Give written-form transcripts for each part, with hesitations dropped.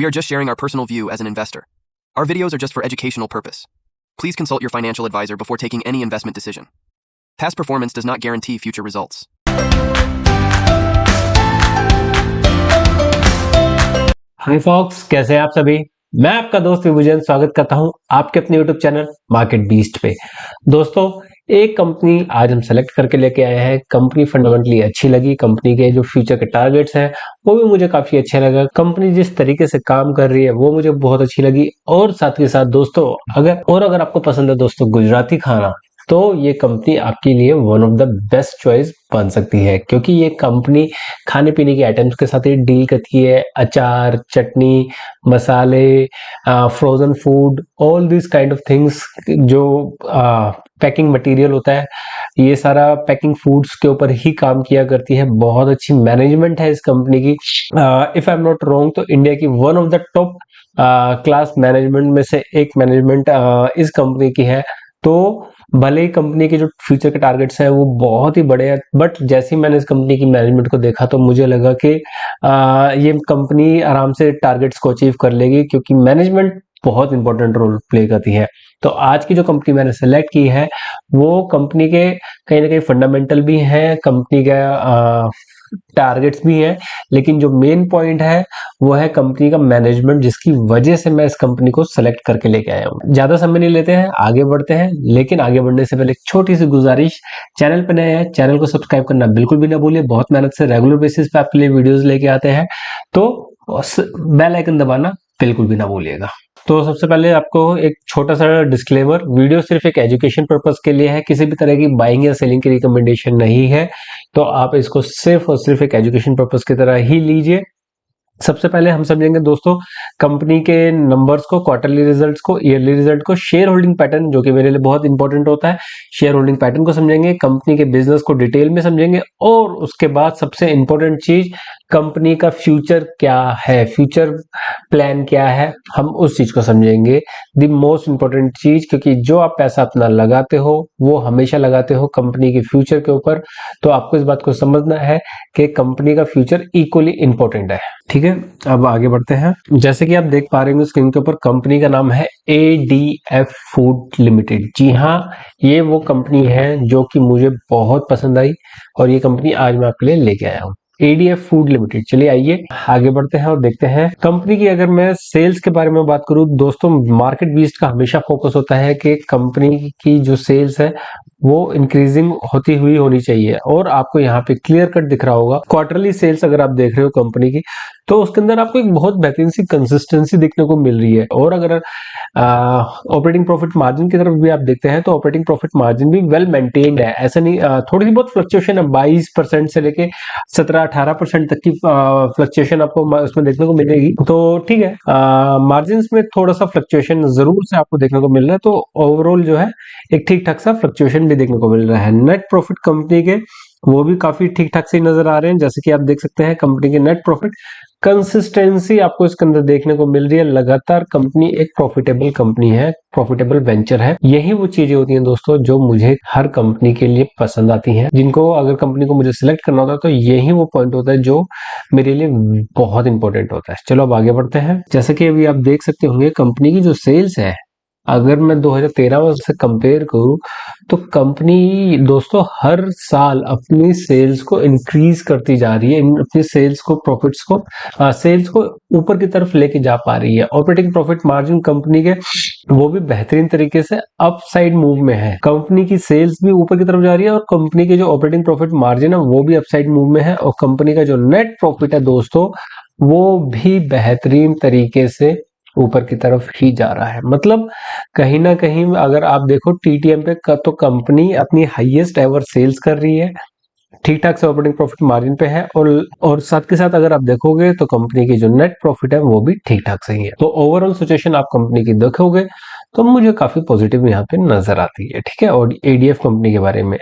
We are just sharing our personal view as an investor. Our videos are just for educational purpose. Please consult your financial advisor before taking any investment decision. Past performance does not guarantee future results. Hi folks, कैसे हैं आप सभी। मैं आपका दोस्त विभूजन स्वागत करता हूं आपके अपने यूट्यूब चैनल मार्केट बीस्ट पे। दोस्तों, एक कंपनी आज हम सेलेक्ट करके लेके आए हैं। कंपनी फंडामेंटली अच्छी लगी, कंपनी के जो फ्यूचर के टारगेट्स हैं वो भी मुझे काफी अच्छे लगा। कंपनी जिस तरीके से काम कर रही है वो मुझे बहुत अच्छी लगी। और साथ के साथ दोस्तों, अगर आपको पसंद है दोस्तों गुजराती खाना, तो ये कंपनी आपके लिए one of the best choice बन सकती है, क्योंकि ये कंपनी खाने पीने के आइटम्स के साथ ही डील करती है। अचार, चटनी, मसाले, frozen food, all this kind of things, जो पैकिंग मटेरियल होता है, ये सारा पैकिंग फूड्स के ऊपर ही काम किया करती है। बहुत अच्छी मैनेजमेंट है इस कंपनी की। If I am not wrong तो इंडिया की one of the top class management में से एक मैनेजमेंट इस कंपनी की है। तो भले ही कंपनी के जो फ्यूचर के टारगेट्स हैं वो बहुत ही बड़े हैं, बट जैसे ही मैंने इस कंपनी की मैनेजमेंट को देखा तो मुझे लगा कि ये कंपनी आराम से टारगेट्स को अचीव कर लेगी, क्योंकि मैनेजमेंट बहुत इंपॉर्टेंट रोल प्ले करती है। तो आज की जो कंपनी मैंने सेलेक्ट की है वो कंपनी के कहीं ना कहीं फंडामेंटल भी हैं, कंपनी का टारगेट्स भी हैं, लेकिन जो मेन पॉइंट है वो है कंपनी का मैनेजमेंट, जिसकी वजह से मैं इस कंपनी को सेलेक्ट करके लेके आया हूँ। ज्यादा समय नहीं लेते हैं, आगे बढ़ते हैं। लेकिन आगे बढ़ने से पहले एक छोटी सी गुजारिश, चैनल पे नए हैं, चैनल को सब्सक्राइब करना बिल्कुल भी ना भूलिए। बहुत मेहनत से रेगुलर बेसिस पे आपके लिए वीडियोस लेके आते हैं, तो बेल आइकन दबाना बिल्कुल भी ना भूलिएगा। तो सबसे पहले आपको एक छोटा सा डिस्क्लेमर, वीडियो सिर्फ एक एजुकेशन पर्पस के लिए है, किसी भी तरह की बाइंग या सेलिंग की रिकमेंडेशन नहीं है। तो आप इसको सिर्फ और सिर्फ एक एजुकेशन पर्पस की तरह ही लीजिए। सबसे पहले हम समझेंगे दोस्तों कंपनी के नंबर्स को, क्वार्टरली रिजल्ट्स को, ईयरली रिजल्ट को, शेयर होल्डिंग पैटर्न जो कि मेरे लिए बहुत इंपॉर्टेंट होता है, शेयर होल्डिंग पैटर्न को समझेंगे, कंपनी के बिजनेस को डिटेल में समझेंगे, और उसके बाद सबसे इंपॉर्टेंट चीज, कंपनी का फ्यूचर क्या है, फ्यूचर प्लान क्या है, हम उस चीज को समझेंगे। द मोस्ट इंपॉर्टेंट चीज, क्योंकि जो आप पैसा अपना लगाते हो वो हमेशा लगाते हो कंपनी के फ्यूचर के ऊपर। तो आपको इस बात को समझना है कि कंपनी का फ्यूचर इक्वली इंपॉर्टेंट है। ठीक है, अब आगे बढ़ते हैं। जैसे कि आप देख पा रहे हैं स्क्रीन के ऊपर, कंपनी का नाम है ADF फूड लिमिटेड। जी हाँ, ये वो कंपनी है जो कि मुझे बहुत पसंद आई, और ये कंपनी आज मैं आपके लिए लेके आया हूँ, ADF फूड लिमिटेड। चलिए आइए आगे बढ़ते हैं और देखते हैं कंपनी की। अगर मैं सेल्स के बारे में बात करूं दोस्तों, मार्केट बीस्ट का हमेशा फोकस होता है कि कंपनी की जो सेल्स है वो इंक्रीजिंग होती हुई होनी चाहिए, और आपको यहाँ पे क्लियर कट दिख रहा होगा। क्वार्टरली सेल्स अगर आप देख रहे हो कंपनी की, तो उसके अंदर आपको एक बहुत बेहतरीन सी कंसिस्टेंसी देखने को मिल रही है। और अगर ऑपरेटिंग प्रॉफिट मार्जिन की तरफ भी आप देखते हैं तो ऑपरेटिंग प्रॉफिट मार्जिन भी वेल मेंटेन्ड है। ऐसा नहीं, थोड़ी सी बहुत फ्लक्चुएशन है, 22% से लेके 17-18% तक की फ्लक्चुएशन आपको उसमें देखने को मिलेगी। तो ठीक है, मार्जिन में थोड़ा सा फ्लक्चुएशन जरूर से आपको देखने को मिल रहा है। तो ओवरऑल जो है एक ठीक ठाक सा फ्लक्चुएशन भी देखने को मिल रहा है। नेट प्रॉफिट कंपनी के वो भी काफी ठीक ठाक से नजर आ रहे हैं। जैसे कि आप देख सकते हैं कंपनी के नेट प्रॉफिट कंसिस्टेंसी आपको इसके अंदर देखने को मिल रही है। लगातार कंपनी एक प्रॉफिटेबल कंपनी है, प्रॉफिटेबल वेंचर है। यही वो चीजें होती हैं दोस्तों जो मुझे हर कंपनी के लिए पसंद आती हैं, जिनको अगर कंपनी को मुझे सिलेक्ट करना होता है तो यही वो पॉइंट होता है जो मेरे लिए बहुत इंपॉर्टेंट होता है। चलो अब आगे बढ़ते हैं। जैसे कि अभी आप देख सकते होंगे कंपनी की जो सेल्स है, अगर मैं 2013 से कंपेयर करूं तो कंपनी दोस्तों हर साल अपनी सेल्स को इंक्रीज करती जा रही है, अपनी सेल्स को, प्रॉफिट्स को, सेल्स को ऊपर की तरफ लेके जा पा रही है। ऑपरेटिंग प्रॉफिट मार्जिन कंपनी के वो भी बेहतरीन तरीके से अपसाइड मूव में है। कंपनी की सेल्स भी ऊपर की तरफ जा रही है और कंपनी के जो ऑपरेटिंग प्रॉफिट मार्जिन है वो भी अपसाइड मूव में है, और कंपनी का जो नेट प्रॉफिट है दोस्तों वो भी बेहतरीन तरीके से ऊपर की तरफ ही जा रहा है। मतलब कहीं ना कहीं अगर आप देखो TTM पे तो कंपनी अपनी हाईएस्ट एवर सेल्स कर रही है, ठीक ठाक से ऑपरेटिंग प्रॉफिट मार्जिन पे है, और साथ के साथ अगर आप देखोगे तो कंपनी की जो नेट प्रॉफिट है वो भी ठीक ठाक सही है। तो ओवरऑल सिचुएशन आप कंपनी की देखोगे तो मुझे काफी पॉजिटिव यहाँ पे नजर आती है। ठीक है, और ADF कंपनी के बारे में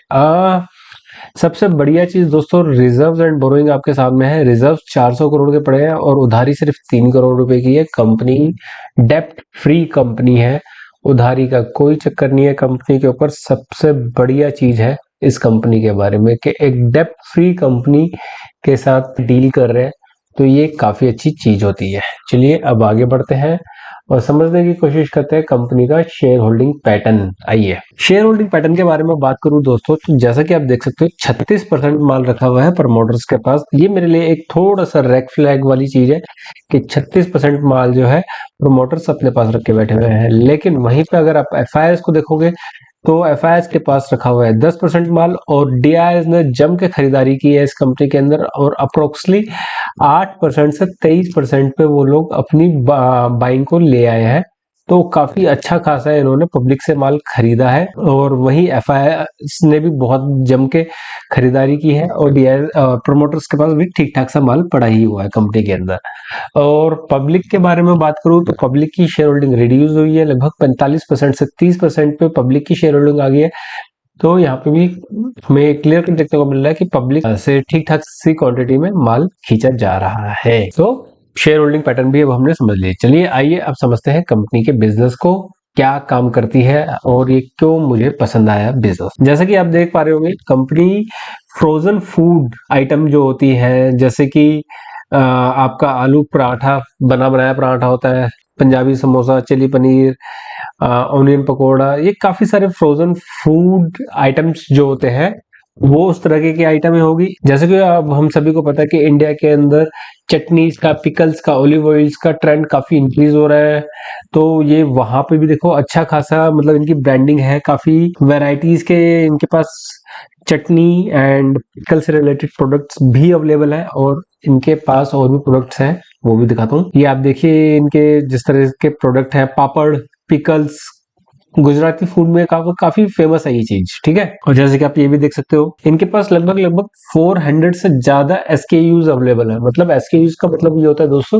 सबसे बढ़िया चीज दोस्तों, रिजर्व्स एंड बोरोइंग आपके सामने है। रिजर्व्स 400 करोड़ के पड़े हैं और उधारी सिर्फ 3 करोड़ रुपए की है। कंपनी डेप्ट फ्री कंपनी है, उधारी का कोई चक्कर नहीं है कंपनी के ऊपर। सबसे बढ़िया चीज है इस कंपनी के बारे में कि एक डेप्ट फ्री कंपनी के साथ डील कर रहे हैं, तो ये काफी अच्छी चीज होती है। चलिए अब आगे बढ़ते हैं और समझने की कोशिश करते हैं कंपनी का शेयर होल्डिंग पैटर्न। आइए शेयर होल्डिंग पैटर्न के बारे में बात करूं दोस्तों, तो जैसा कि आप देख सकते हो 36% माल रखा हुआ है प्रमोटर्स के पास। ये मेरे लिए एक थोड़ा सा रेड फ्लैग वाली चीज है कि 36% माल जो है प्रमोटर्स अपने पास रख के बैठे हुए हैं। लेकिन वहीं पे अगर आप एफआईआईज को देखोगे तो एफआईआईज के पास रखा हुआ है 10% माल, और डीआईआईज ने जम के खरीदारी की है इस कंपनी के अंदर, और अप्रोक्सली 8% से 23% पे वो लोग अपनी बाइंग को ले आए हैं। तो काफी अच्छा खासा इन्होंने पब्लिक से माल खरीदा है, और वहीं एफआईआईज ने भी बहुत जम के खरीदारी की है, और डीआईआई प्रमोटर्स के पास भी ठीक ठाक सा माल पड़ा ही हुआ है कंपनी के अंदर। और पब्लिक के बारे में बात करूं तो पब्लिक की शेयर होल्डिंग रिड्यूस हुई है, लगभग 45% से 30% पे पब्लिक की शेयर होल्डिंग आ गई है। तो यहाँ पे भी हमें क्लियर कट देखने को मिल रहा है कि पब्लिक से ठीक ठाक सी क्वांटिटी में माल खींचा जा रहा है। तो शेयर होल्डिंग पैटर्न भी अब हमने समझ लिया। चलिए आइए अब समझते हैं कंपनी के बिजनेस को, क्या काम करती है और ये क्यों मुझे पसंद आया बिजनेस। जैसे कि आप देख पा रहे होंगे कंपनी फ्रोजन फूड आइटम जो होती है, जैसे कि आपका आलू पराठा, बना बनाया पराठा होता है, पंजाबी समोसा, चिली पनीर, ऑनियन पकोड़ा, ये काफी सारे फ्रोजन फूड आइटम्स जो होते हैं वो उस तरह की आइटमें होगी। जैसे कि अब हम सभी को पता है कि इंडिया के अंदर चटनीज का, पिकल्स का, ऑलिव ऑयल्स का ट्रेंड काफी इंक्रीज हो रहा है। तो ये वहां पे भी देखो अच्छा खासा मतलब इनकी ब्रांडिंग है, काफी वैरायटीज के इनके पास चटनी एंड पिकल से रिलेटेड प्रोडक्ट्स भी अवेलेबल है, और इनके पास और भी प्रोडक्ट्स हैं वो भी दिखाता हूँ। ये आप देखिए इनके जिस तरह के प्रोडक्ट है, पापड़, पिकल्स, गुजराती फूड में काफी फेमस है ये चीज, ठीक है। और जैसे कि आप ये भी देख सकते हो इनके पास लगभग लगभग 400 से ज्यादा एसकेयूज अवेलेबल है। मतलब एसकेयूज का मतलब ये होता है दोस्तों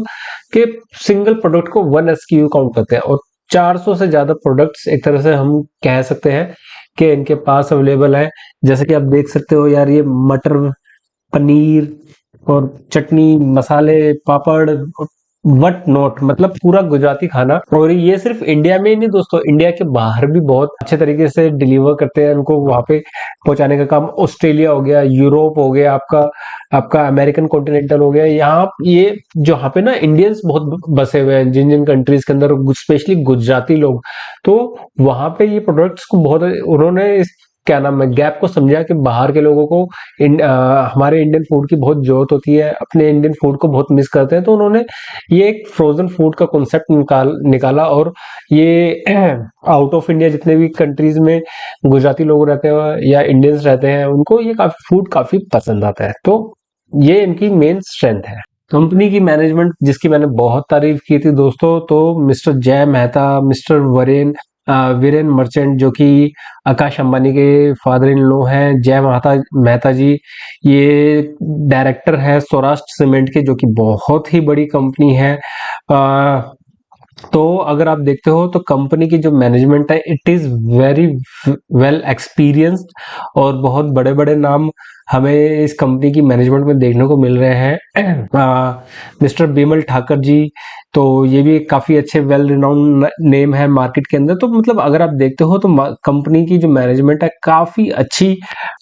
कि सिंगल प्रोडक्ट को 1 एसकेयू काउंट करते हैं, और 400 से ज्यादा प्रोडक्ट्स एक तरह से हम कह सकते हैं कि इनके पास अवेलेबल है। जैसे कि आप देख सकते हो यार, ये मटर पनीर और चटनी, मसाले, पापड़, वट नॉट, मतलब पूरा गुजराती खाना। और ये सिर्फ इंडिया में ही नहीं दोस्तों, इंडिया के बाहर भी बहुत अच्छे तरीके से डिलीवर करते हैं, उनको वहां पे पहुंचाने का काम। ऑस्ट्रेलिया हो गया, यूरोप हो गया, आपका आपका अमेरिकन कॉन्टिनेंटल हो गया, यहाँ ये जहाँ पे ना इंडियंस बहुत बसे हुए हैं जिन जिन कंट्रीज के अंदर, स्पेशली गुजराती लोग, तो वहां पे ये प्रोडक्ट्स को बहुत उन्होंने इस क्या नाम है गैप को समझा कि बाहर के लोगों को हमारे इंडियन फूड की बहुत जरूरत होती है, अपने इंडियन फूड को बहुत मिस करते हैं। तो उन्होंने ये एक फ्रोजन फूड का कॉन्सेप्ट निकाला, और ये आउट ऑफ इंडिया जितने भी कंट्रीज में गुजराती लोग रहते हैं या इंडियंस रहते हैं, उनको ये काफी फूड काफी पसंद आता है। तो ये इनकी मेन स्ट्रेंथ है। कंपनी की मैनेजमेंट जिसकी मैंने बहुत तारीफ की थी दोस्तों, तो मिस्टर जय मेहता, मिस्टर वीरेन मर्चेंट, जो कि आकाश अंबानी के फादर इन लॉ हैं, जय मेहता जी, ये डायरेक्टर है सौराष्ट्र सीमेंट के, जो कि बहुत ही बड़ी कंपनी है। तो अगर आप देखते हो तो कंपनी की जो मैनेजमेंट है it is very well experienced, और बहुत बड़े बड़े नाम हमें इस कंपनी की मैनेजमेंट में देखने को मिल रहे हैं। मिस्टर बिमल ठाकर जी, तो ये भी काफी अच्छे वेल रिनाउंड नेम है मार्केट के अंदर। तो मतलब अगर आप देखते हो तो कंपनी की जो मैनेजमेंट है काफी अच्छी,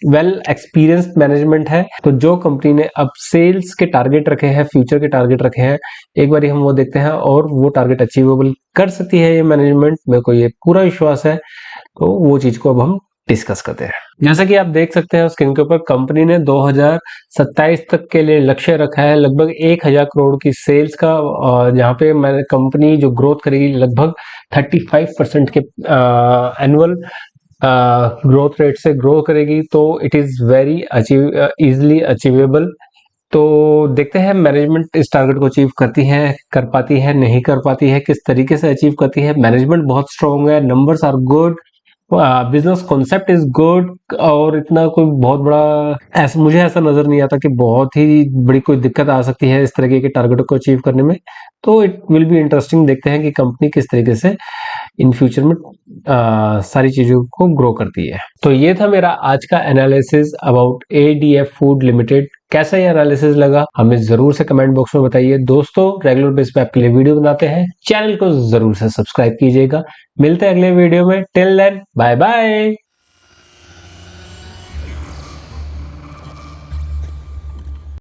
वेल एक्सपीरियंस्ड मैनेजमेंट है। तो जो कंपनी ने अब सेल्स के टारगेट रखे हैं, फ्यूचर के टारगेट रखे हैं, एक बार हम वो देखते हैं, और वो टारगेट अचीवेबल कर सकती है ये मैनेजमेंट, मेरे को ये पूरा विश्वास है। तो वो चीज को अब हम डिस्कस करते हैं। जैसा कि आप देख सकते हैं स्क्रीन के ऊपर, कंपनी ने 2027 तक के लिए लक्ष्य रखा है लगभग 1000 करोड़ की सेल्स का, जहां पे मैंने कंपनी जो ग्रोथ करेगी लगभग 35% के एनुअल ग्रोथ रेट से ग्रो करेगी। तो it is very easily achievable. तो देखते हैं मैनेजमेंट इस टारगेट को अचीव करती है, कर पाती है, नहीं कर पाती है, किस तरीके से अचीव करती है। मैनेजमेंट बहुत स्ट्रांग है, numbers are good, business concept is good, और इतना कोई बहुत बड़ा ऐसा मुझे ऐसा नजर नहीं आता कि बहुत ही बड़ी कोई दिक्कत आ सकती है इस तरीके के टारगेट को अचीव करने में। तो इट विल बी इंटरेस्टिंग, देखते हैं कि कंपनी किस तरीके से इन फ्यूचर में सारी चीजों को ग्रो करती है। तो ये था मेरा आज का analysis about ADF food limited. कैसा ये एनालिसिस लगा हमें जरूर से कमेंट बॉक्स में बताइए। दोस्तों रेगुलर बेस पे आपके लिए वीडियो बनाते हैं, चैनल को जरूर से सब्सक्राइब कीजिएगा। मिलते हैं अगले वीडियो में, टिल देन बाय बाय।